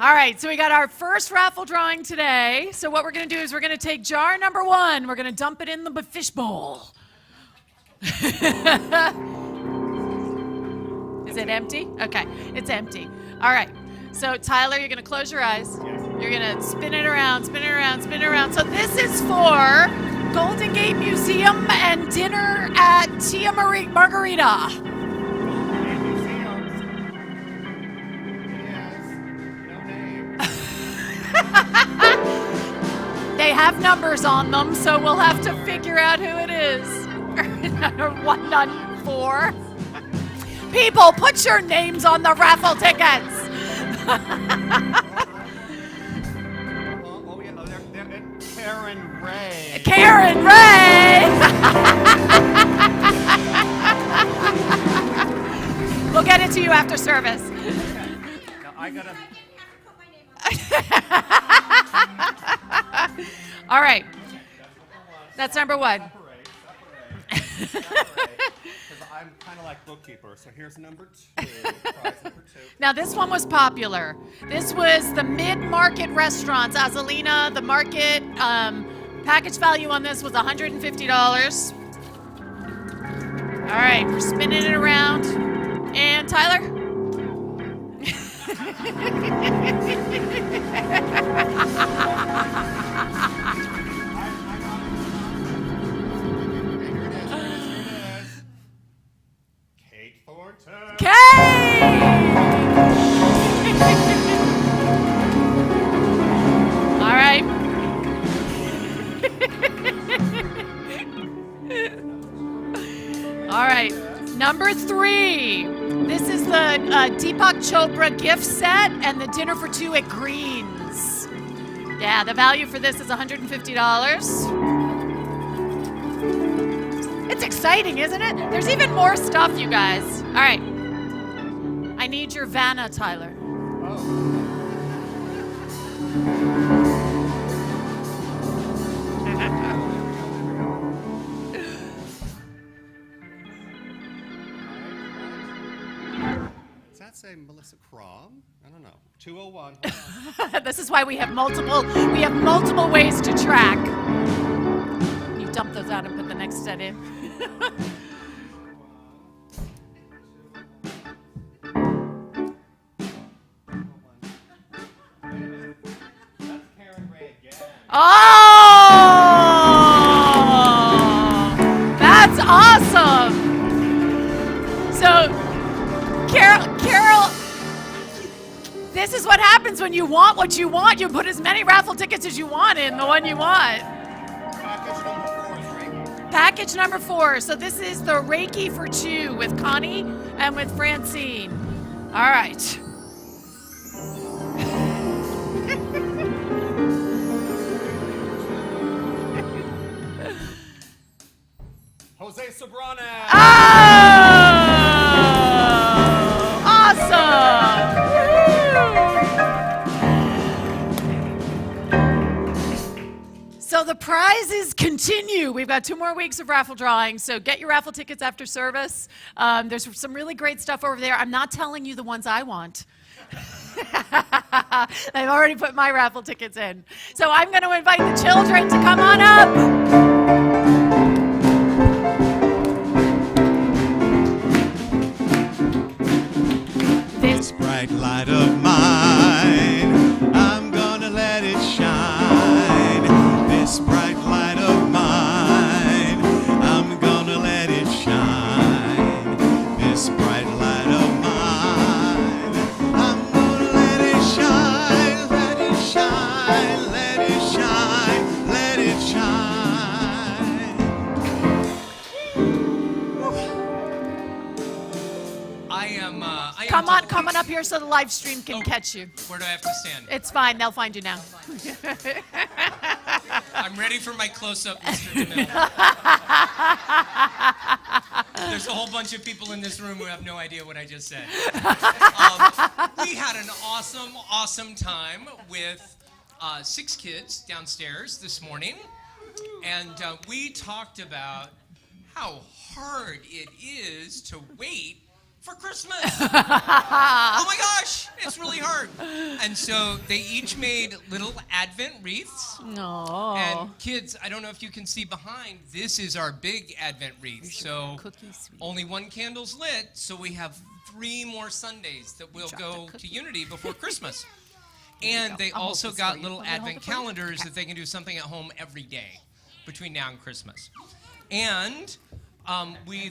All right, so we got our first raffle drawing today. So what we're gonna do is we're gonna take jar number 1, we're gonna dump it in the fish bowl. Is it empty? Okay, it's empty. All right. So Tyler, you're gonna close your eyes. You're gonna spin it around, spin it around, spin it around. So this is for Golden Gate Museum and dinner at Tia Margarita. They have numbers on them, so we'll have to figure out who it is. 1 on 4. People, put your names on the raffle tickets. Karen Ray. Karen Ray! We'll get it to you after service. Now I gotta. All right. That's number 1. Because I'm kind of like bookkeeper. So here's number 2. Prize number 2. Now, this one was popular. This was the mid-market restaurants, Azalina, the market. Package value on this was $150. All right, we're spinning it around. And Tyler? Kate Thornton. All right. All right. Number 3. This is the Deepak Chopra gift set and the dinner for 2 at Green's. Yeah, the value for this is $150. It's exciting, isn't it? There's even more stuff, you guys. All right. I need your Vanna, Tyler. Does that say Melissa Crom? I don't know. 201. This is why we have multiple ways to track. You dump those out and put the next set in. That's Karen Ray again. Oh! That's awesome! So, Carol, this is what happens when you want what you want. You put as many raffle tickets as you want in the one you want. Package number 4 is Reiki. Package number 4. So this is the Reiki for 2 with Connie and with Francine. All right. Jose Sobrana. Oh! So the prizes continue. We've got 2 more weeks of raffle drawing, so get your raffle tickets after service. There's some really great stuff over there. I'm not telling you the ones I want. I've already put my raffle tickets in. So I'm going to invite the children to come on up. This bright light of mine, I'm gonna let it shine. This bright light of mine, I'm gonna let it shine. This bright light of mine, I'm gonna let it shine, let it shine, let it shine, let it shine. Come on up here so the live stream can catch you. Where do I have to stand? It's fine. They'll find you now. I'm ready for my close-up, Mr. DeMille. There's a whole bunch of people in this room who have no idea what I just said. We had an awesome time with 6 kids downstairs this morning, and we talked about how hard it is to wait for Christmas. Oh my gosh, it's really hard. And so they each made little Advent wreaths. No. And kids, I don't know if you can see behind, this is our big Advent wreath. So only 1 candle's lit, so we have 3 more Sundays that will go to Unity before Christmas. And they also got little Advent calendars that they can do something at home every day between now and Christmas. And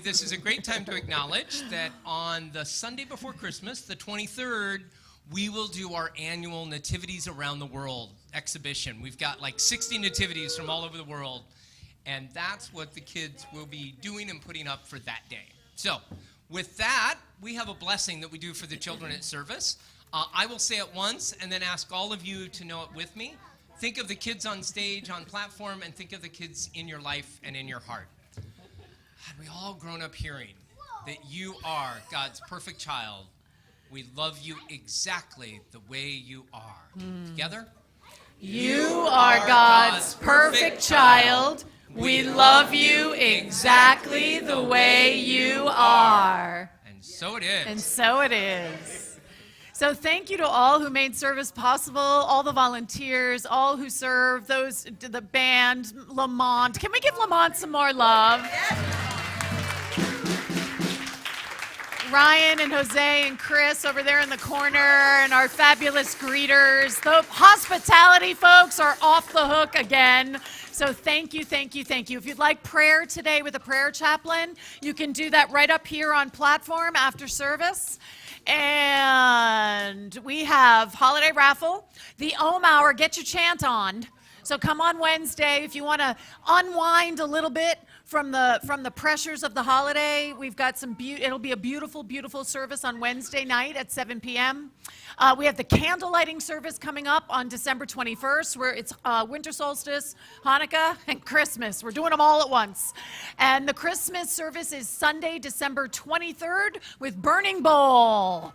this is a great time to acknowledge that on the Sunday before Christmas, the 23rd, we will do our annual Nativities Around the World exhibition. We've got like 60 nativities from all over the world, and that's what the kids will be doing and putting up for that day. So with that, we have a blessing that we do for the children at service. I will say it once and then ask all of you to know it with me. Think of the kids on stage, on platform, and think of the kids in your life and in your heart. Had we all grown up hearing that you are God's perfect child, we love you exactly the way you are. Together? You are God's perfect child. We love you exactly the way you are. And so it is. And so it is. So thank you to all who made service possible, all the volunteers, all who serve, the band, Lamont. Can we give Lamont some more love? Ryan and Jose and Chris over there in the corner, and our fabulous greeters. The hospitality folks are off the hook again. So thank you, thank you, thank you. If you'd like prayer today with a prayer chaplain, you can do that right up here on platform after service. And we have holiday raffle, the Ohm Hour, get your chant on. So come on Wednesday if you want to unwind a little bit from the pressures of the holiday. We've got it'll be a beautiful, beautiful service on Wednesday night at 7 p.m. We have the candle lighting service coming up on December 21st, where it's winter solstice, Hanukkah, and Christmas. We're doing them all at once. And the Christmas service is Sunday, December 23rd with Burning Bowl.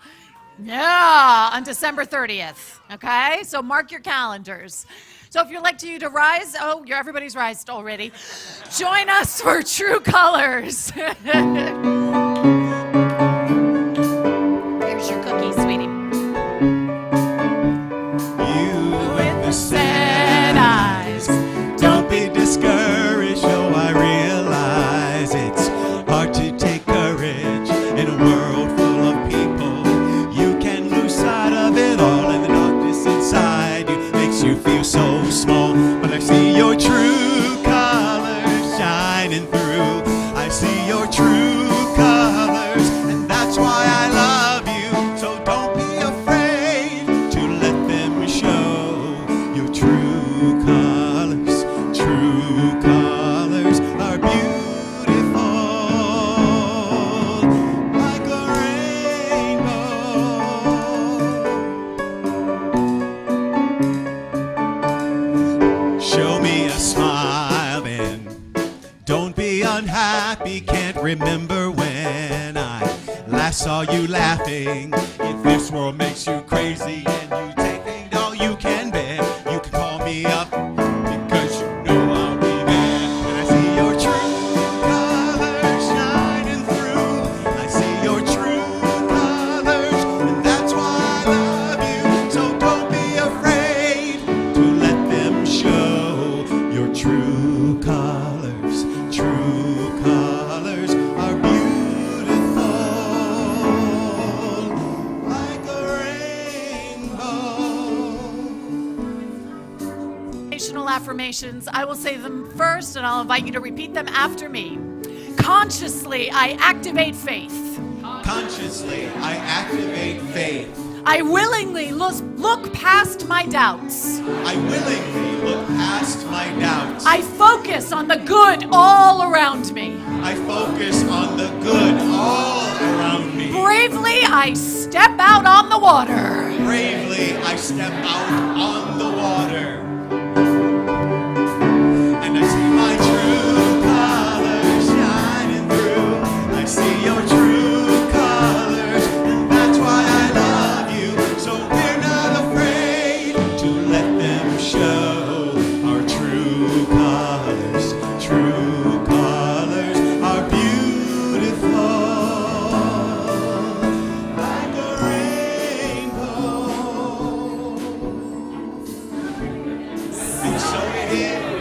Yeah, on December 30th. Okay, so mark your calendars. So if you'd like to rise, everybody's rised already. Join us for True Colors. Here's your cookie, sweetie. You with the sad eyes, don't be discouraged. Oh, I realize it's hard to take courage in a world full of people. You can lose sight of it all, and the darkness inside you makes you feel so small. But I see your true colors shining through. I see your true colors, and that's why I love you. So don't be afraid to let them show your true colors. True colors are beautiful, like a rainbow. Show me a smile then. Don't be unhappy, can't remember when I last saw you laughing. If this world makes you crazy and you take all you can bear, you can call me up because you know motivational affirmations. I will say them first, and I'll invite you to repeat them after me. Consciously, I activate faith. Consciously, I activate faith. I willingly look past my doubts. I willingly look past my doubts. I focus on the good all around me. I focus on the good all around me. Bravely, I step out on the water. Bravely, I step out on the water. And I see my true colors shining through. I see your true colors, and that's why I love you. So we're not afraid to let them show our true colors. True colors are beautiful, like a rainbow. And so it is.